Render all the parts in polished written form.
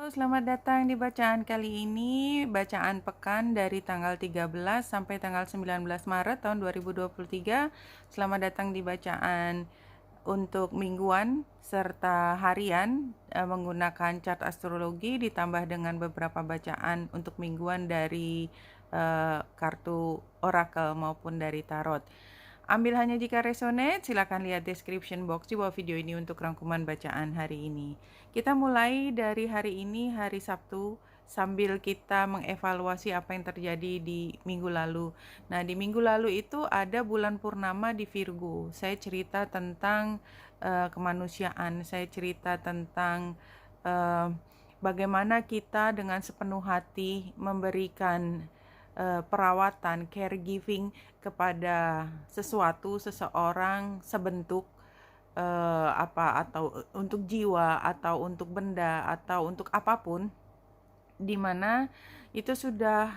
Halo, selamat datang di bacaan kali ini, bacaan pekan dari tanggal 13 sampai tanggal 19 Maret tahun 2023. Selamat datang di bacaan untuk mingguan serta harian menggunakan chart astrologi ditambah dengan beberapa bacaan untuk mingguan dari kartu oracle maupun dari tarot. Ambil hanya jika resonate, silakan lihat description box di bawah video ini untuk rangkuman bacaan hari ini. Kita mulai dari hari ini, hari Sabtu, sambil kita mengevaluasi apa yang terjadi di minggu lalu. Nah, di minggu lalu itu ada bulan purnama di Virgo. Saya cerita tentang kemanusiaan, saya cerita tentang bagaimana kita dengan sepenuh hati memberikan perawatan, caregiving kepada sesuatu, seseorang, sebentuk atau untuk jiwa atau untuk benda atau untuk apapun, di mana itu sudah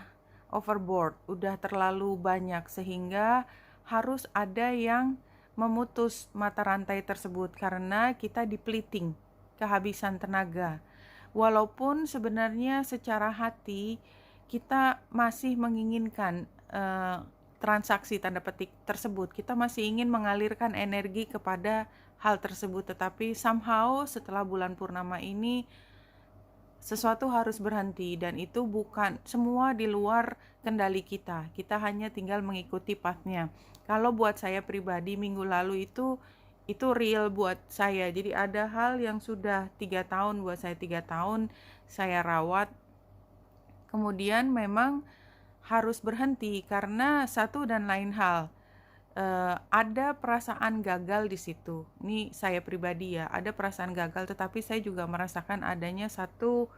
overboard, udah terlalu banyak sehingga harus ada yang memutus mata rantai tersebut karena kita depleting, kehabisan tenaga. Walaupun sebenarnya secara hati kita masih menginginkan transaksi tanda petik tersebut, kita masih ingin mengalirkan energi kepada hal tersebut, tetapi somehow setelah bulan purnama ini sesuatu harus berhenti dan itu bukan semua di luar kendali kita. Kita hanya tinggal mengikuti pathnya. Kalau buat saya pribadi minggu lalu itu real buat saya. Jadi ada hal yang sudah 3 tahun buat saya 3 tahun saya rawat. Kemudian memang harus berhenti karena satu dan lain hal. Ada perasaan gagal di situ. Ini saya pribadi ya, ada perasaan gagal, tetapi saya juga merasakan adanya satu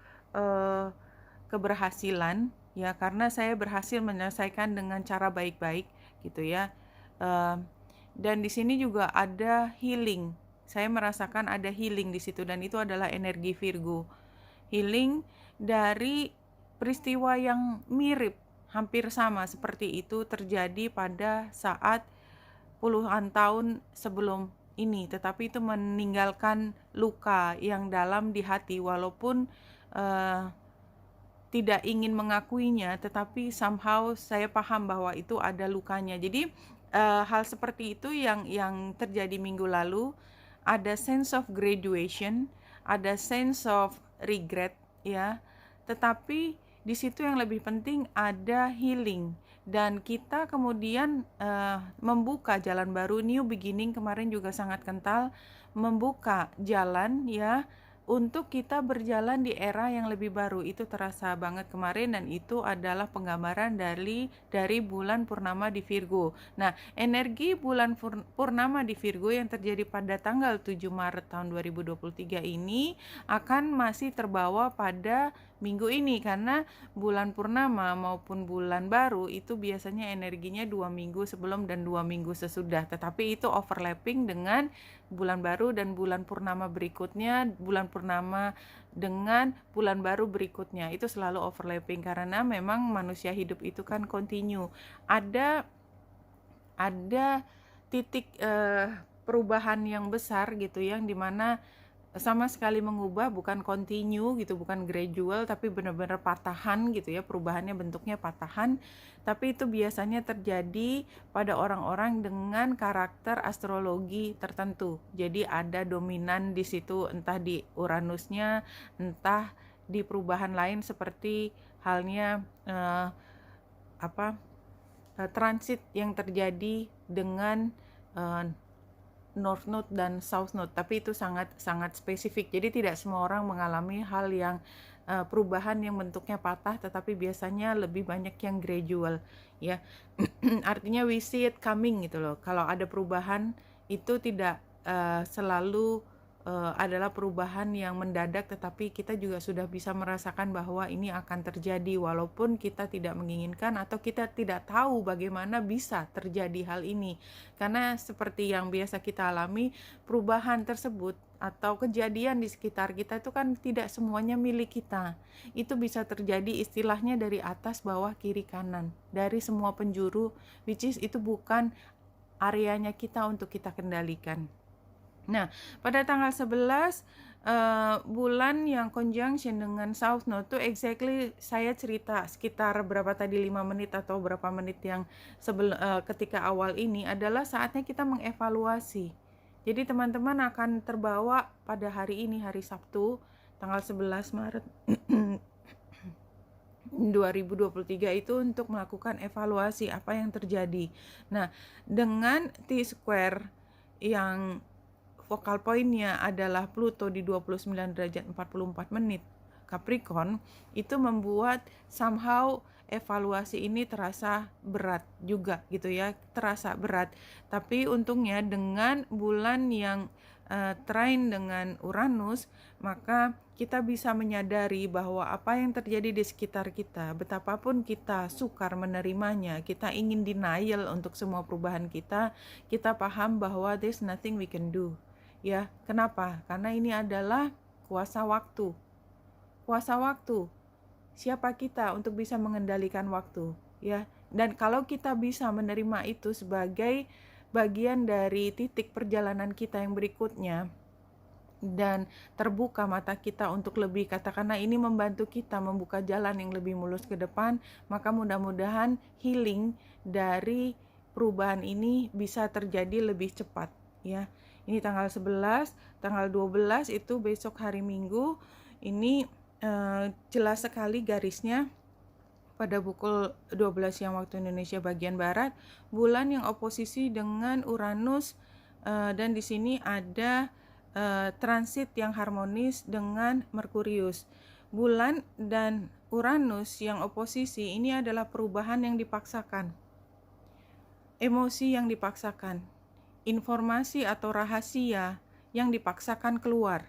keberhasilan ya, karena saya berhasil menyelesaikan dengan cara baik-baik gitu ya. Dan di sini juga ada healing. Saya merasakan ada healing di situ dan itu adalah energi Virgo. Healing dari peristiwa yang mirip, hampir sama seperti itu terjadi pada saat puluhan tahun sebelum ini, tetapi itu meninggalkan luka yang dalam di hati walaupun tidak ingin mengakuinya, tetapi somehow saya paham bahwa itu ada lukanya. Jadi hal seperti itu yang terjadi minggu lalu, ada sense of graduation, ada sense of regret ya. Tetapi di situ yang lebih penting ada healing dan kita kemudian membuka jalan baru, new beginning kemarin juga sangat kental, membuka jalan ya untuk kita berjalan di era yang lebih baru. Itu terasa banget kemarin dan itu adalah penggambaran dari bulan purnama di Virgo. Nah, energi bulan purnama di Virgo yang terjadi pada tanggal 7 Maret tahun 2023 ini akan masih terbawa pada minggu ini karena bulan purnama maupun bulan baru itu biasanya energinya 2 minggu sebelum dan 2 minggu sesudah, tetapi itu overlapping dengan bulan baru dan bulan purnama berikutnya, bulan purnama dengan bulan baru berikutnya, itu selalu overlapping karena memang manusia hidup itu kan continue. Ada titik perubahan yang besar gitu yang dimana sama sekali mengubah, bukan continue gitu, bukan gradual, tapi benar-benar patahan gitu ya, perubahannya bentuknya patahan. Tapi itu biasanya terjadi pada orang-orang dengan karakter astrologi tertentu. Jadi ada dominan di situ, entah di Uranusnya, entah di perubahan lain seperti halnya transit yang terjadi dengan North Node dan South Node, tapi itu sangat spesifik. Jadi tidak semua orang mengalami hal yang perubahan yang bentuknya patah, tetapi biasanya lebih banyak yang gradual ya. Artinya we see it coming gitu loh. Kalau ada perubahan itu tidak selalu adalah perubahan yang mendadak, tetapi kita juga sudah bisa merasakan bahwa ini akan terjadi walaupun kita tidak menginginkan atau kita tidak tahu bagaimana bisa terjadi hal ini. Karena seperti yang biasa kita alami, perubahan tersebut atau kejadian di sekitar kita itu kan tidak semuanya milik kita. Itu bisa terjadi istilahnya dari atas, bawah, kiri, kanan, dari semua penjuru, which is itu bukan areanya kita untuk kita kendalikan. Nah, pada tanggal 11 bulan yang conjunction dengan South Node tuh exactly saya cerita sekitar berapa tadi 5 menit atau berapa menit yang ketika awal ini adalah saatnya kita mengevaluasi. Jadi teman-teman akan terbawa pada hari ini, hari Sabtu, tanggal 11 Maret 2023 itu untuk melakukan evaluasi apa yang terjadi. Nah, dengan T-square yang focal point-nya adalah Pluto di 29 derajat 44 menit Capricorn, itu membuat somehow evaluasi ini terasa berat juga gitu ya, terasa berat. Tapi untungnya dengan bulan yang trine dengan Uranus, maka kita bisa menyadari bahwa apa yang terjadi di sekitar kita, betapapun kita sukar menerimanya, kita ingin denial untuk semua perubahan kita paham bahwa there's nothing we can do. Ya, kenapa? Karena ini adalah kuasa waktu. Kuasa waktu. Siapa kita untuk bisa mengendalikan waktu, ya? Dan kalau kita bisa menerima itu sebagai bagian dari titik perjalanan kita yang berikutnya dan terbuka mata kita untuk lebih, katakanlah ini membantu kita membuka jalan yang lebih mulus ke depan, maka mudah-mudahan healing dari perubahan ini bisa terjadi lebih cepat, ya. Ini tanggal 11, tanggal 12 itu besok hari Minggu. Ini jelas sekali garisnya pada pukul 12 siang waktu Indonesia bagian barat, bulan yang oposisi dengan Uranus, dan di sini ada transit yang harmonis dengan Merkurius. Bulan dan Uranus yang oposisi ini adalah perubahan yang dipaksakan, emosi yang dipaksakan, informasi atau rahasia yang dipaksakan keluar.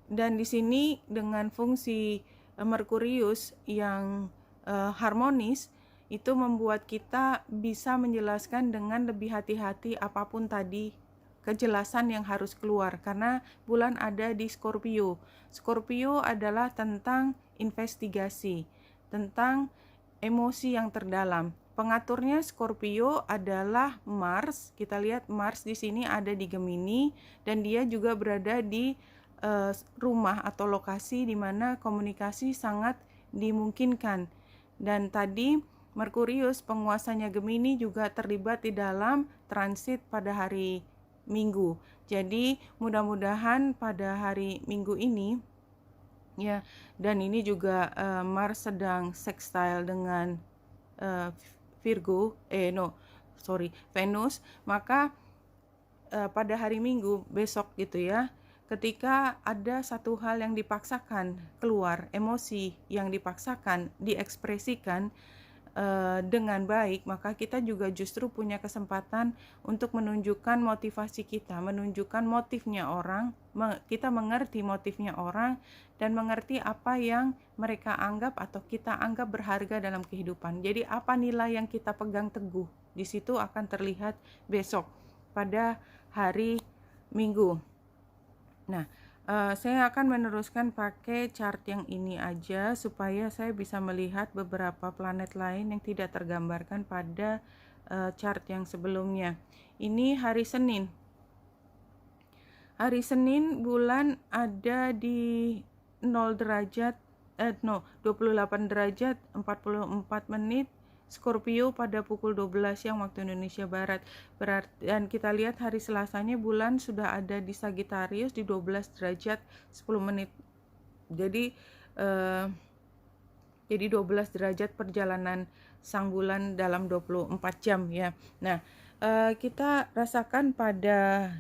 Dan di sini dengan fungsi Merkurius yang harmonis, itu membuat kita bisa menjelaskan dengan lebih hati-hati apapun tadi kejelasan yang harus keluar, karena bulan ada di Scorpio. Scorpio adalah tentang investigasi, tentang emosi yang terdalam. Pengaturnya Scorpio adalah Mars. Kita lihat Mars di sini ada di Gemini, dan dia juga berada di rumah atau lokasi di mana komunikasi sangat dimungkinkan. Dan tadi Merkurius penguasanya Gemini juga terlibat di dalam transit pada hari Minggu. Jadi mudah-mudahan pada hari Minggu ini, ya, dan ini juga Mars sedang sextile dengan Venus, maka pada hari Minggu besok gitu ya, ketika ada satu hal yang dipaksakan keluar, emosi yang dipaksakan diekspresikan dengan baik, maka kita juga justru punya kesempatan untuk menunjukkan motivasi kita, menunjukkan motifnya orang, kita mengerti motifnya orang, dan mengerti apa yang mereka anggap atau kita anggap berharga dalam kehidupan. Jadi apa nilai yang kita pegang teguh, di situ akan terlihat besok pada hari Minggu. Nah, saya akan meneruskan pakai chart yang ini aja supaya saya bisa melihat beberapa planet lain yang tidak tergambarkan pada chart yang sebelumnya. Ini hari Senin. Hari Senin bulan ada di 28 derajat 44 menit Scorpio pada pukul 12 siang waktu Indonesia Barat. Dan kita lihat hari Selasanya bulan sudah ada di Sagittarius di 12 derajat 10 menit. Jadi 12 derajat perjalanan sang bulan dalam 24 jam ya. Nah, kita rasakan pada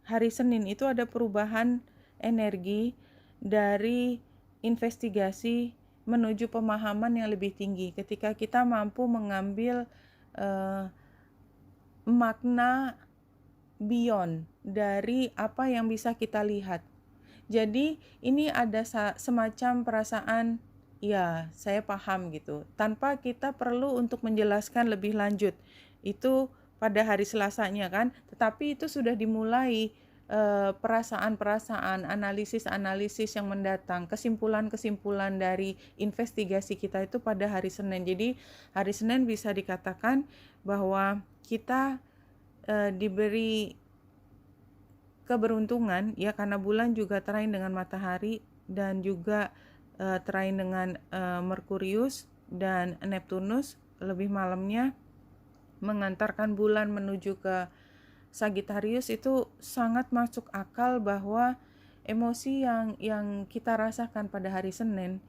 hari Senin itu ada perubahan energi dari investigasi menuju pemahaman yang lebih tinggi. Ketika kita mampu mengambil makna beyond dari apa yang bisa kita lihat. Jadi ini ada semacam perasaan, ya saya paham gitu, tanpa kita perlu untuk menjelaskan lebih lanjut. Itu pada hari Selasanya kan, tetapi itu sudah dimulai perasaan-perasaan, analisis-analisis yang mendatang, kesimpulan-kesimpulan dari investigasi kita itu pada hari Senin. Jadi hari Senin bisa dikatakan bahwa kita diberi keberuntungan ya, karena bulan juga trine dengan matahari dan juga trine dengan Merkurius dan Neptunus lebih malamnya, mengantarkan bulan menuju ke Sagittarius. Itu sangat masuk akal bahwa emosi yang kita rasakan pada hari Senin,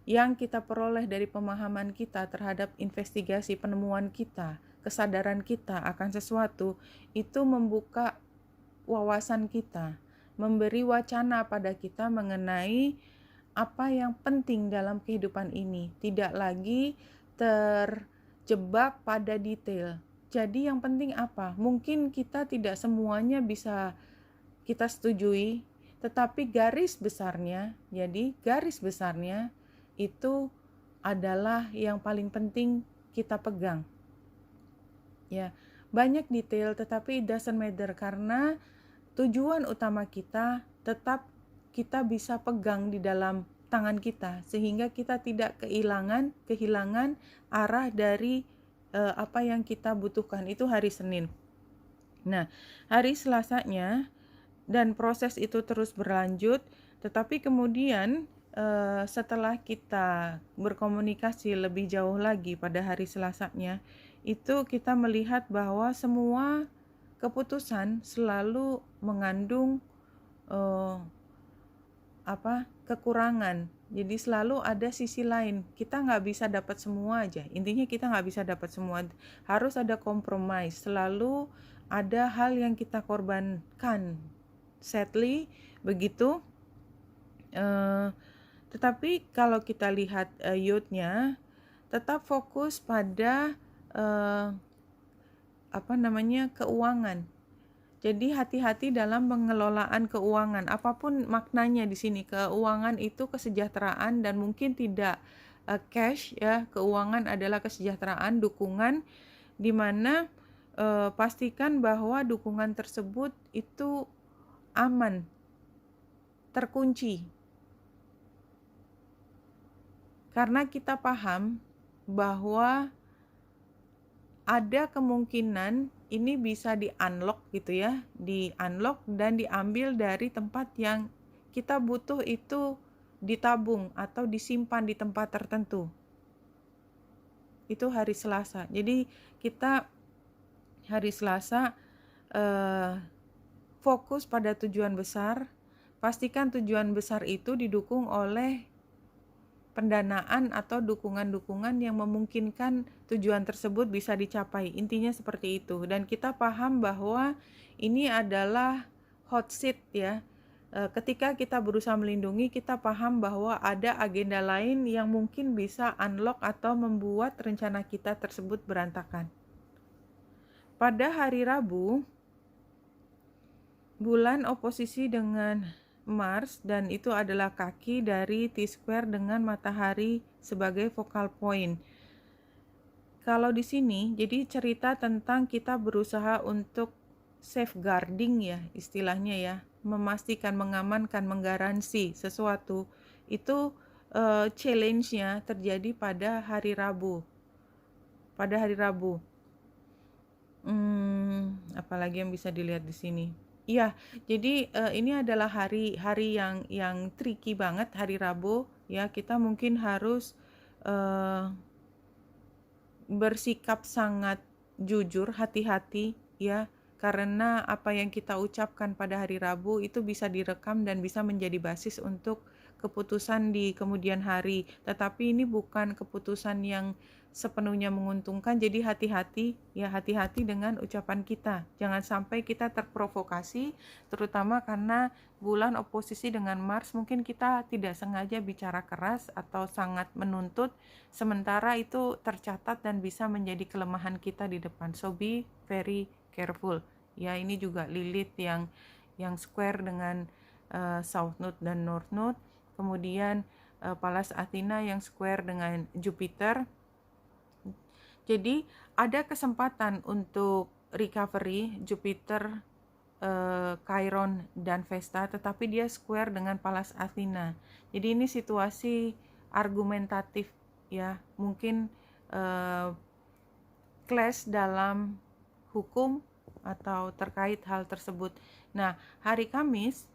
yang kita peroleh dari pemahaman kita terhadap investigasi penemuan kita, kesadaran kita akan sesuatu, itu membuka wawasan kita, memberi wacana pada kita mengenai apa yang penting dalam kehidupan ini, tidak lagi terjebak pada detail. Jadi yang penting apa? Mungkin kita tidak semuanya bisa kita setujui, tetapi garis besarnya, jadi garis besarnya itu adalah yang paling penting kita pegang. Ya, banyak detail tetapi it doesn't matter, karena tujuan utama kita tetap kita bisa pegang di dalam tangan kita, sehingga kita tidak kehilangan arah dari apa yang kita butuhkan. Itu hari Senin. Nah, hari Selasanya dan proses itu terus berlanjut, tetapi kemudian setelah kita berkomunikasi lebih jauh lagi pada hari Selasanya, itu kita melihat bahwa semua keputusan selalu mengandung kekurangan. Jadi selalu ada sisi lain. Kita nggak bisa dapat semua aja. Intinya kita nggak bisa dapat semua. Harus ada compromise. Selalu ada hal yang kita korbankan. Sadly, begitu. Tetapi kalau kita lihat youth-nya, tetap fokus pada keuangan. Jadi hati-hati dalam pengelolaan keuangan. Apapun maknanya di sini, keuangan itu kesejahteraan dan mungkin tidak cash ya. Keuangan adalah kesejahteraan, dukungan, di mana pastikan bahwa dukungan tersebut itu aman, terkunci. Karena kita paham bahwa ada kemungkinan ini bisa di-unlock gitu ya, di-unlock dan diambil dari tempat yang kita butuh itu ditabung atau disimpan di tempat tertentu. Itu hari Selasa. Jadi kita hari Selasa fokus pada tujuan besar. Pastikan tujuan besar itu didukung oleh pendanaan atau dukungan-dukungan yang memungkinkan tujuan tersebut bisa dicapai. Intinya seperti itu. Dan kita paham bahwa ini adalah hot seat ya. Ketika kita berusaha melindungi, kita paham bahwa ada agenda lain yang mungkin bisa unlock atau membuat rencana kita tersebut berantakan. Pada hari Rabu, bulan oposisi dengan Mars, dan itu adalah kaki dari T-square dengan matahari sebagai focal point. Kalau di sini jadi cerita tentang kita berusaha untuk safeguarding ya, istilahnya ya, memastikan, mengamankan, menggaransi sesuatu. Itu challenge-nya terjadi pada hari Rabu. Pada hari Rabu. Apalagi yang bisa dilihat di sini? Iya, jadi ini adalah hari yang tricky banget, hari Rabu ya. Kita mungkin harus bersikap sangat jujur, hati-hati ya, karena apa yang kita ucapkan pada hari Rabu itu bisa direkam dan bisa menjadi basis untuk keputusan di kemudian hari. Tetapi ini bukan keputusan yang sepenuhnya menguntungkan, jadi hati-hati ya, hati-hati dengan ucapan kita. Jangan sampai kita terprovokasi, terutama karena bulan oposisi dengan Mars, mungkin kita tidak sengaja bicara keras atau sangat menuntut, sementara itu tercatat dan bisa menjadi kelemahan kita di depan. So be very careful ya. Ini juga Lilith yang square dengan South Node dan North Node, kemudian Pallas Athena yang square dengan Jupiter. Jadi ada kesempatan untuk recovery Jupiter, Chiron dan Vesta, tetapi dia square dengan Pallas Athena. Jadi ini situasi argumentatif ya, mungkin clash dalam hukum atau terkait hal tersebut. Nah, hari Kamis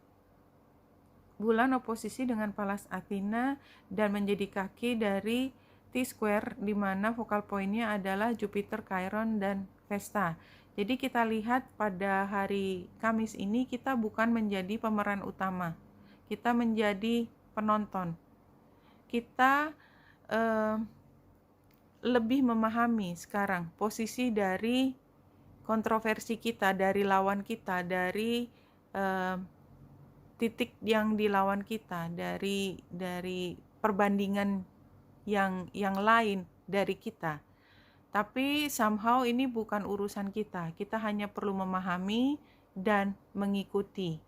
bulan oposisi dengan Pallas Athena dan menjadi kaki dari T-square, di mana focal pointnya adalah Jupiter, Chiron, dan Vesta. Jadi kita lihat pada hari Kamis ini kita bukan menjadi pemeran utama, kita menjadi penonton. Kita lebih memahami sekarang posisi dari kontroversi kita, dari lawan kita, dari titik yang dilawan kita, dari perbandingan yang lain dari kita. Tapi somehow ini bukan urusan kita. Kita hanya perlu memahami dan mengikuti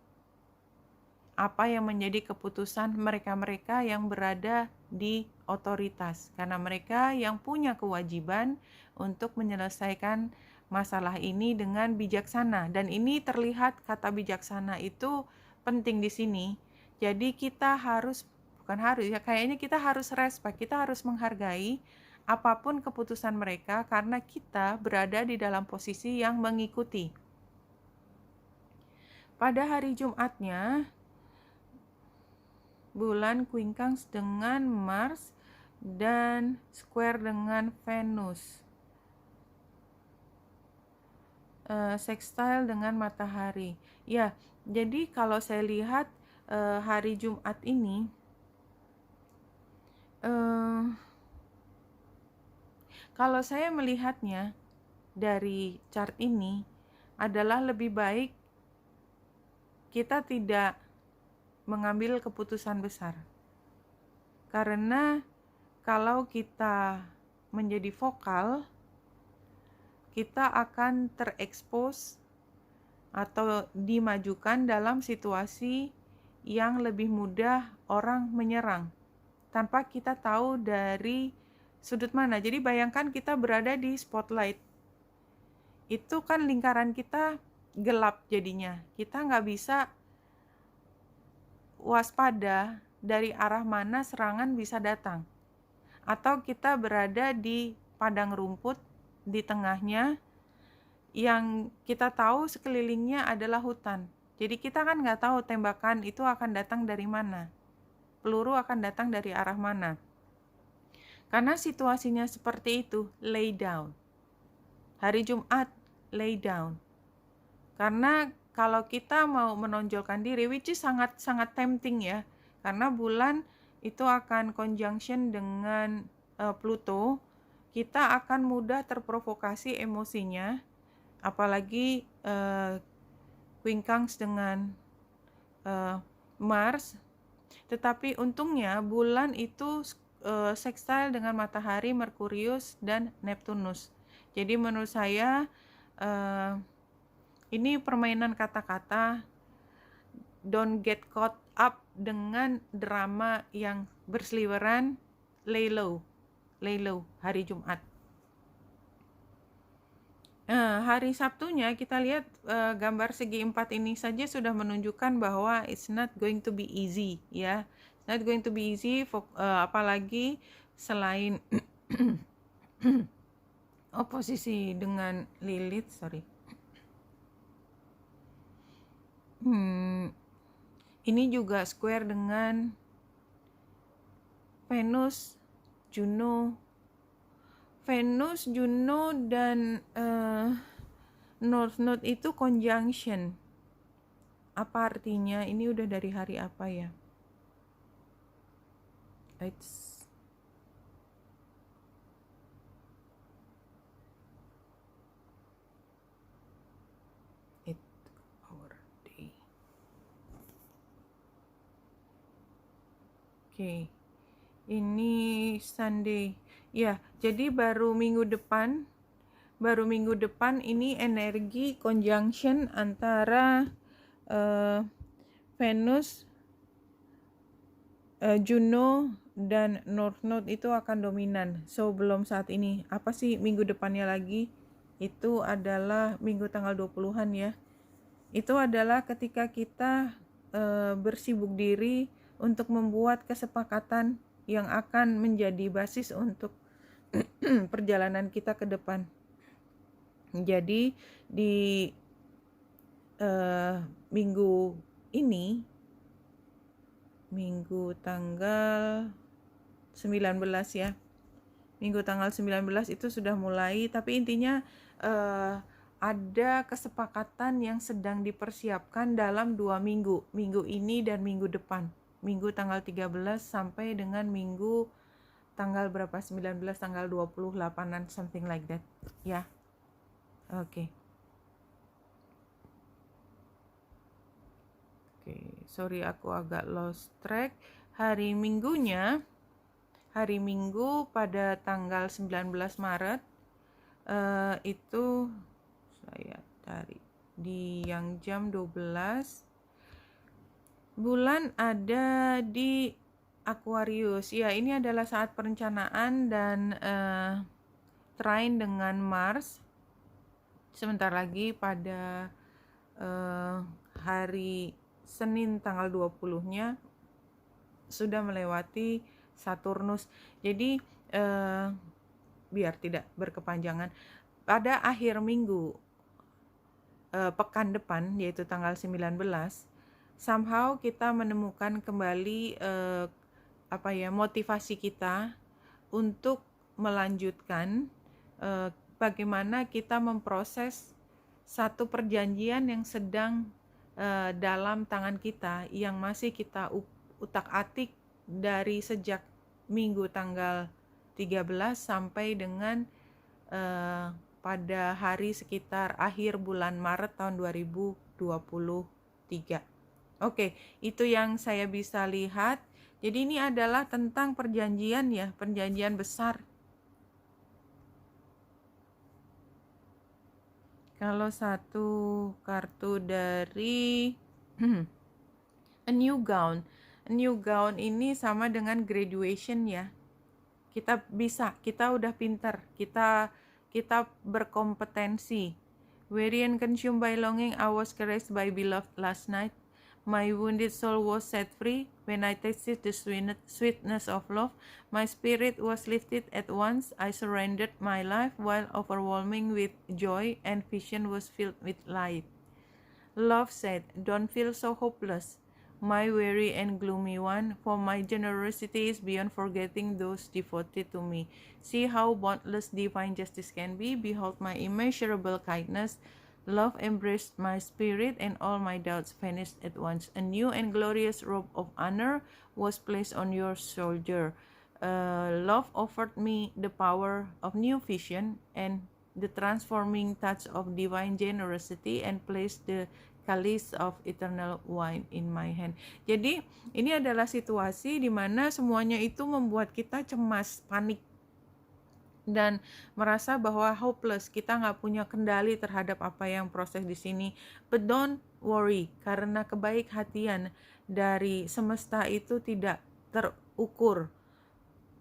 apa yang menjadi keputusan mereka-mereka yang berada di otoritas, karena mereka yang punya kewajiban untuk menyelesaikan masalah ini dengan bijaksana. Dan ini terlihat kata bijaksana itu penting di sini. Jadi kita harus, bukan harus ya, kayaknya kita harus respect, kita harus menghargai apapun keputusan mereka karena kita berada di dalam posisi yang mengikuti. Pada hari Jumatnya, bulan quincunx dengan Mars dan square dengan Venus, sextile dengan matahari. Ya, jadi kalau saya lihat hari Jumat ini, kalau saya melihatnya dari chart ini adalah lebih baik kita tidak mengambil keputusan besar. Karena kalau kita menjadi vokal, kita akan terekspos atau dimajukan dalam situasi yang lebih mudah orang menyerang tanpa kita tahu dari sudut mana. Jadi bayangkan kita berada di spotlight, itu kan lingkaran kita gelap jadinya, kita nggak bisa waspada dari arah mana serangan bisa datang. Atau kita berada di padang rumput di tengahnya yang kita tahu sekelilingnya adalah hutan. Jadi kita kan nggak tahu tembakan itu akan datang dari mana, peluru akan datang dari arah mana. Karena situasinya seperti itu, lay down. Hari Jumat, lay down. Karena kalau kita mau menonjolkan diri, which is sangat tempting ya, karena bulan itu akan conjunction dengan Pluto, kita akan mudah terprovokasi emosinya, apalagi quincunx dengan Mars. Tetapi untungnya bulan itu sextile dengan matahari, Merkurius, dan Neptunus. Jadi menurut saya ini permainan kata-kata, don't get caught up dengan drama yang berseliweran, lay low hari Jumat. Hari Sabtunya kita lihat gambar segi 4 ini saja sudah menunjukkan bahwa it's not going to be easy ya. It's not going to be easy, apalagi selain oposisi dengan Lilith, ini juga square dengan Venus, Juno, dan North Node itu conjunction. Apa artinya? Ini udah dari hari apa ya? It's 8-hour day. Oke. Ini Sunday. Ya, jadi baru minggu depan ini energi conjunction antara Venus, Juno, dan North Node itu akan dominan. So belum saat ini. Apa sih minggu depannya lagi? Itu adalah minggu tanggal 20-an ya. Itu adalah ketika kita bersibuk diri untuk membuat kesepakatan yang akan menjadi basis untuk perjalanan kita ke depan. Jadi di minggu ini, minggu tanggal 19 ya. Minggu tanggal 19 itu sudah mulai, tapi intinya ada kesepakatan yang sedang dipersiapkan dalam 2 minggu. Minggu ini dan minggu depan. Minggu tanggal 13 sampai dengan minggu tanggal berapa? 19, tanggal 28-an, something like that. Ya. Oke. Oke, sorry aku agak lost track. Hari Minggunya, hari Minggu pada tanggal 19 Maret itu saya cari di yang jam 12, bulan ada di Aquarius. Ya, ini adalah saat perencanaan dan trine dengan Mars. Sebentar lagi pada hari Senin tanggal 20-nya sudah melewati Saturnus. Jadi biar tidak berkepanjangan, pada akhir minggu pekan depan, yaitu tanggal 19, somehow kita menemukan kembali motivasi kita untuk melanjutkan bagaimana kita memproses satu perjanjian yang sedang dalam tangan kita, yang masih kita utak-atik dari sejak minggu tanggal 13 sampai dengan pada hari sekitar akhir bulan Maret tahun 2023. Oke, itu yang saya bisa lihat. Jadi ini adalah tentang perjanjian ya, perjanjian besar. Kalau satu kartu dari A New Gown. A New Gown ini sama dengan graduation ya. Kita bisa, kita udah pinter, kita berkompetensi. Weary and consumed by longing, I was caressed by beloved last night. My wounded soul was set free when I tasted the sweetness of love. My spirit was lifted at once. I surrendered my life while overwhelming with joy, and vision was filled with light. Love said, "Don't feel so hopeless, my weary and gloomy one, for my generosity is beyond forgetting those devoted to me. See how boundless divine justice can be. Behold my immeasurable kindness. Love embraced my spirit, and all my doubts vanished at once. A new and glorious robe of honor was placed on your shoulder. Love offered me the power of new vision and the transforming touch of divine generosity, and placed the chalice of eternal wine in my hand." Jadi ini adalah situasi di mana semuanya itu membuat kita cemas, panik, dan merasa bahwa hopeless, kita nggak punya kendali terhadap apa yang proses di sini. But don't worry, karena kebaik-hatian dari semesta itu tidak terukur.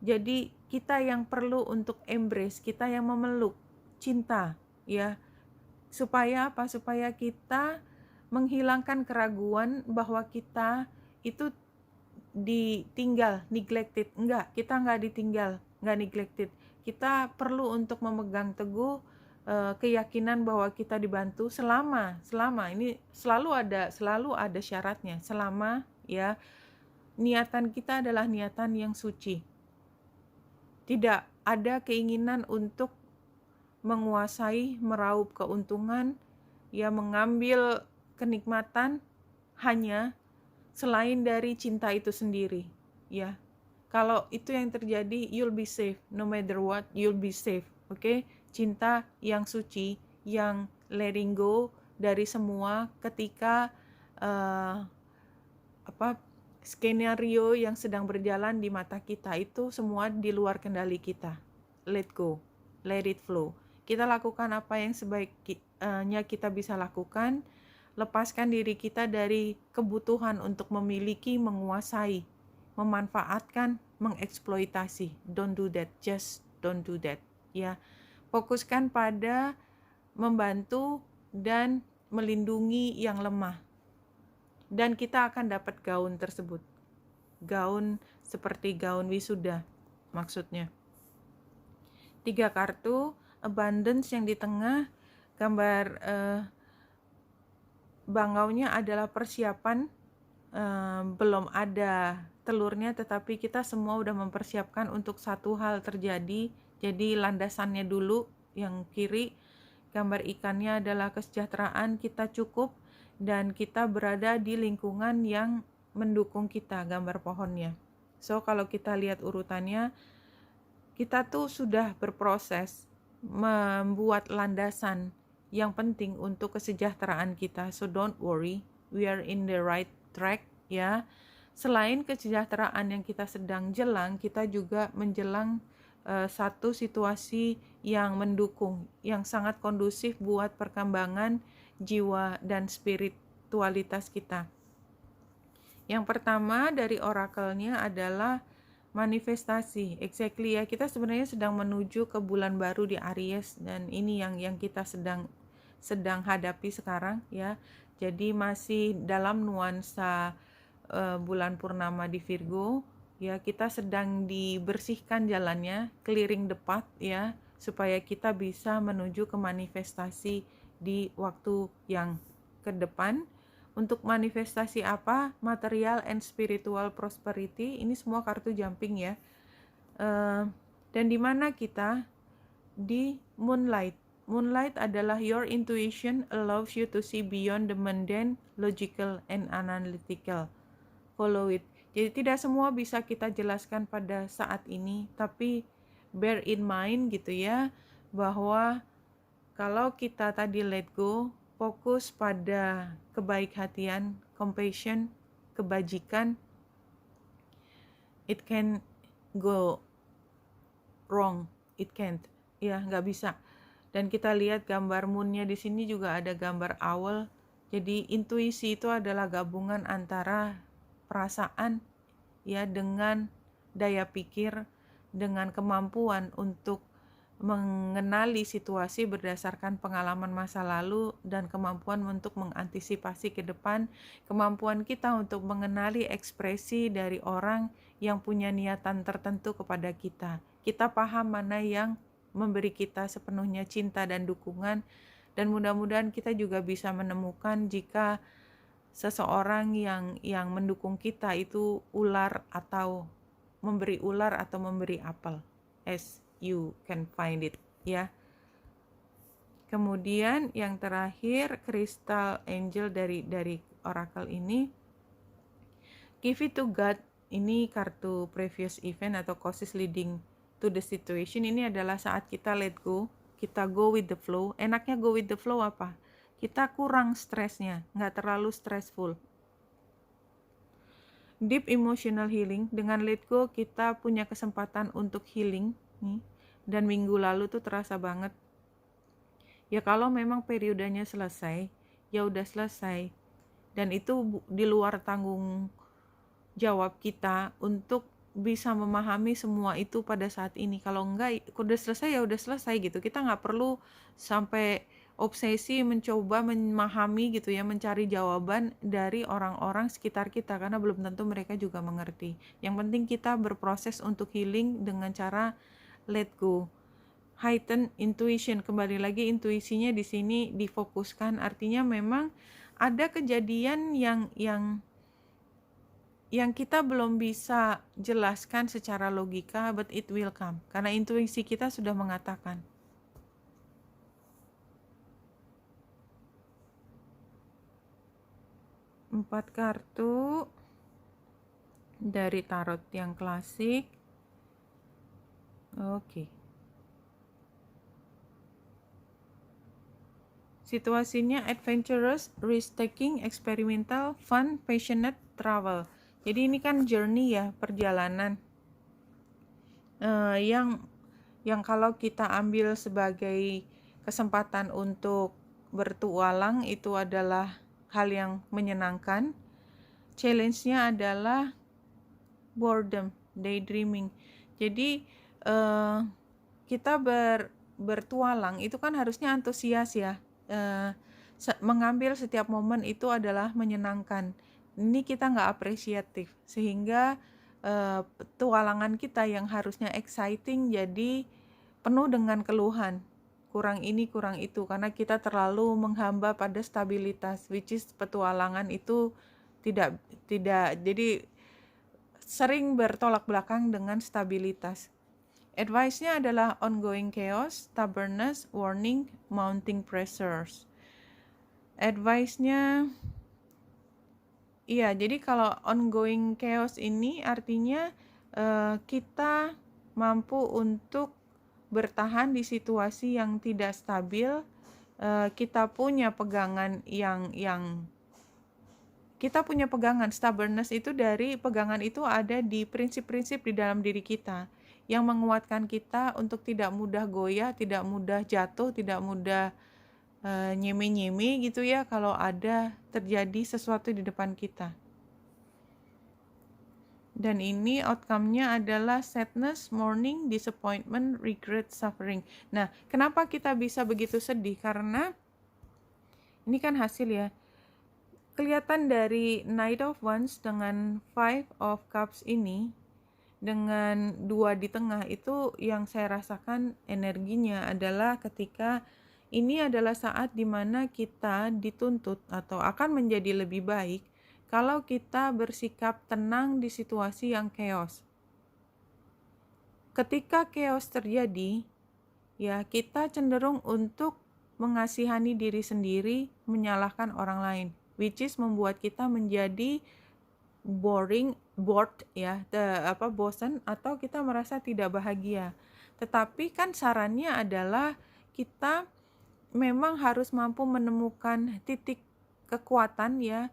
Jadi kita yang perlu untuk embrace, kita yang memeluk cinta ya. Supaya apa? Supaya kita menghilangkan keraguan bahwa kita itu ditinggal, neglected. Enggak, kita enggak ditinggal, enggak neglected. Kita perlu untuk memegang teguh keyakinan bahwa kita dibantu selama ini selalu ada syaratnya, selama ya niatan kita adalah niatan yang suci. Tidak ada keinginan untuk menguasai, meraup keuntungan, ya mengambil kenikmatan hanya selain dari cinta itu sendiri ya. Kalau itu yang terjadi, you'll be safe, no matter what, you'll be safe. Oke? Cinta yang suci, yang letting go dari semua ketika skenario yang sedang berjalan di mata kita itu semua di luar kendali kita. Let go, let it flow. Kita lakukan apa yang sebaiknya kita bisa lakukan. Lepaskan diri kita dari kebutuhan untuk memiliki, menguasai, memanfaatkan, mengeksploitasi. Don't do that, just don't do that. Ya, fokuskan pada membantu dan melindungi yang lemah. Dan kita akan dapat gaun tersebut. Gaun seperti gaun wisuda maksudnya. 3 kartu, abundance yang di tengah, gambar bangaunya adalah persiapan, belum ada telurnya, tetapi kita semua udah mempersiapkan untuk satu hal terjadi. Jadi landasannya dulu yang kiri, gambar ikannya adalah kesejahteraan, kita cukup, dan kita berada di lingkungan yang mendukung kita, gambar pohonnya. So kalau kita lihat urutannya, kita tuh sudah berproses membuat landasan yang penting untuk kesejahteraan kita. So don't worry, we are in the right track ya. Selain kesejahteraan yang kita sedang jelang, kita juga menjelang satu situasi yang mendukung, yang sangat kondusif buat perkembangan jiwa dan spiritualitas kita. Yang pertama dari orakelnya adalah manifestasi. Exactly ya, kita sebenarnya sedang menuju ke bulan baru di Aries, dan ini yang kita sedang hadapi sekarang ya. Jadi masih dalam nuansa bulan purnama di Virgo ya, kita sedang dibersihkan jalannya, clearing the path ya, supaya kita bisa menuju ke manifestasi di waktu yang ke depan. Untuk manifestasi apa? Material and spiritual prosperity. Ini semua kartu jumping ya. Dan di mana kita? Di moonlight. Moonlight adalah your intuition allows you to see beyond the mundane, logical, and analytical. Follow it. Jadi tidak semua bisa kita jelaskan pada saat ini, tapi bear in mind gitu ya, bahwa kalau kita tadi let go, fokus pada kebaik-hatian, compassion, kebajikan, it can go wrong, it can't, ya nggak bisa. Dan kita lihat gambar moonnya di sini juga ada gambar owl. Jadi intuisi itu adalah gabungan antara perasaan ya dengan daya pikir, dengan kemampuan untuk mengenali situasi berdasarkan pengalaman masa lalu, dan kemampuan untuk mengantisipasi ke depan, kemampuan kita untuk mengenali ekspresi dari orang yang punya niatan tertentu kepada kita. Kita paham mana yang memberi kita sepenuhnya cinta dan dukungan, dan mudah-mudahan kita juga bisa menemukan jika seseorang yang mendukung kita itu ular atau memberi apel, as you can find it ya. Kemudian yang terakhir, crystal angel dari oracle ini, give it to God. Ini kartu previous event atau causes leading to the situation. Ini adalah saat kita let go, kita go with the flow. Enaknya go with the flow apa? Kita kurang stresnya, nggak terlalu stressful. Deep emotional healing, dengan let go kita punya kesempatan untuk healing nih. Dan minggu lalu tuh terasa banget. Ya kalau memang periodenya selesai, ya udah selesai. Dan itu di luar tanggung jawab kita untuk bisa memahami semua itu pada saat ini. Kalau enggak, udah selesai ya udah selesai gitu. Kita nggak perlu sampai obsesi mencoba memahami gitu ya, mencari jawaban dari orang-orang sekitar kita, karena belum tentu mereka juga mengerti. Yang penting kita berproses untuk healing dengan cara let go. Heighten intuition, kembali lagi intuisinya di sini difokuskan, artinya memang ada kejadian yang kita belum bisa jelaskan secara logika, but it will come, karena intuisi kita sudah mengatakan. Empat kartu dari tarot yang klasik. Oke. Situasinya adventurous, risk-taking, experimental, fun, passionate, travel. Jadi ini kan journey ya, perjalanan. Yang kalau kita ambil sebagai kesempatan untuk bertualang, itu adalah hal yang menyenangkan. Challenge-nya adalah boredom, daydreaming. Jadi kita bertualang itu kan harusnya antusias ya. Mengambil setiap momen itu adalah menyenangkan. Ini kita nggak apresiatif, sehingga petualangan kita yang harusnya exciting jadi penuh dengan keluhan. kurang ini, kurang itu, karena kita terlalu menghamba pada stabilitas, which is petualangan itu tidak jadi sering bertolak belakang dengan stabilitas. Advice-nya adalah ongoing chaos, stubbornness, warning, mounting pressures. Advice-nya, iya, jadi kalau ongoing chaos ini artinya kita mampu untuk bertahan di situasi yang tidak stabil. Kita punya pegangan kita punya pegangan. Stubbornness itu dari pegangan itu ada di prinsip-prinsip di dalam diri kita yang menguatkan kita untuk tidak mudah goyah, tidak mudah jatuh, tidak mudah nyeme-nyeme gitu ya kalau ada terjadi sesuatu di depan kita. Dan ini outcome-nya adalah sadness, mourning, disappointment, regret, suffering. Nah, kenapa kita bisa begitu sedih? Karena ini kan hasil ya. Kelihatan dari Knight of Wands dengan Five of Cups ini, dengan 2 di tengah, itu yang saya rasakan energinya adalah ketika ini adalah saat dimana kita dituntut atau akan menjadi lebih baik kalau kita bersikap tenang di situasi yang chaos. Ketika chaos terjadi, ya kita cenderung untuk mengasihani diri sendiri, menyalahkan orang lain, which is membuat kita menjadi bored ya, bosan, atau kita merasa tidak bahagia. Tetapi kan sarannya adalah kita memang harus mampu menemukan titik kekuatan ya,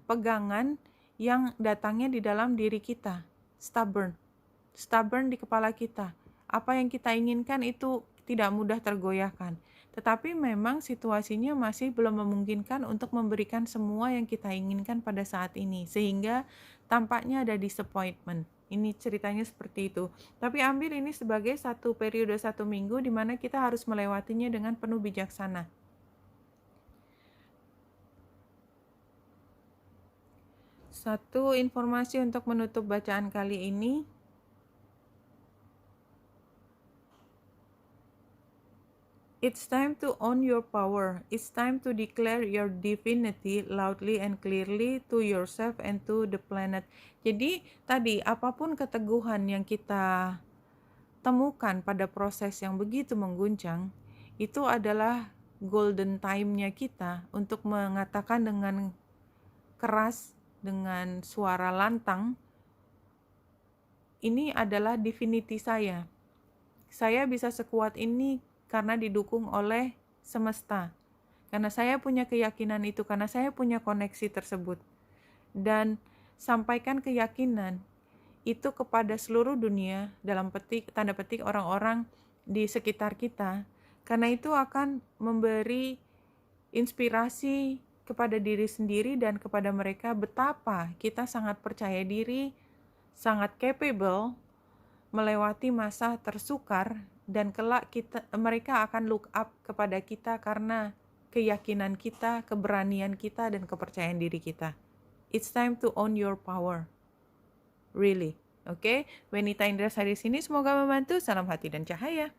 pegangan yang datangnya di dalam diri kita. Stubborn di kepala kita. Apa yang kita inginkan itu tidak mudah tergoyahkan. Tetapi memang situasinya masih belum memungkinkan untuk memberikan semua yang kita inginkan pada saat ini. Sehingga tampaknya ada disappointment. Ini ceritanya seperti itu. Tapi ambil ini sebagai satu periode 1 minggu di mana kita harus melewatinya dengan penuh bijaksana. Satu informasi untuk menutup bacaan kali ini. It's time to own your power. It's time to declare your divinity loudly and clearly to yourself and to the planet. Jadi tadi apapun keteguhan yang kita temukan pada proses yang begitu mengguncang, itu adalah golden time-nya kita untuk mengatakan dengan keras, dengan suara lantang, ini adalah divinity saya. Saya bisa sekuat ini karena didukung oleh semesta. Karena saya punya keyakinan itu, karena saya punya koneksi tersebut. Dan sampaikan keyakinan itu kepada seluruh dunia, dalam tanda petik orang-orang di sekitar kita. Karena itu akan memberi inspirasi kepada diri sendiri dan kepada mereka betapa kita sangat percaya diri, sangat capable melewati masa tersukar, dan kelak mereka akan look up kepada kita karena keyakinan kita, keberanian kita, dan kepercayaan diri kita. It's time to own your power. Really. Oke, Wenita Indrasari sini, semoga membantu. Salam hati dan cahaya.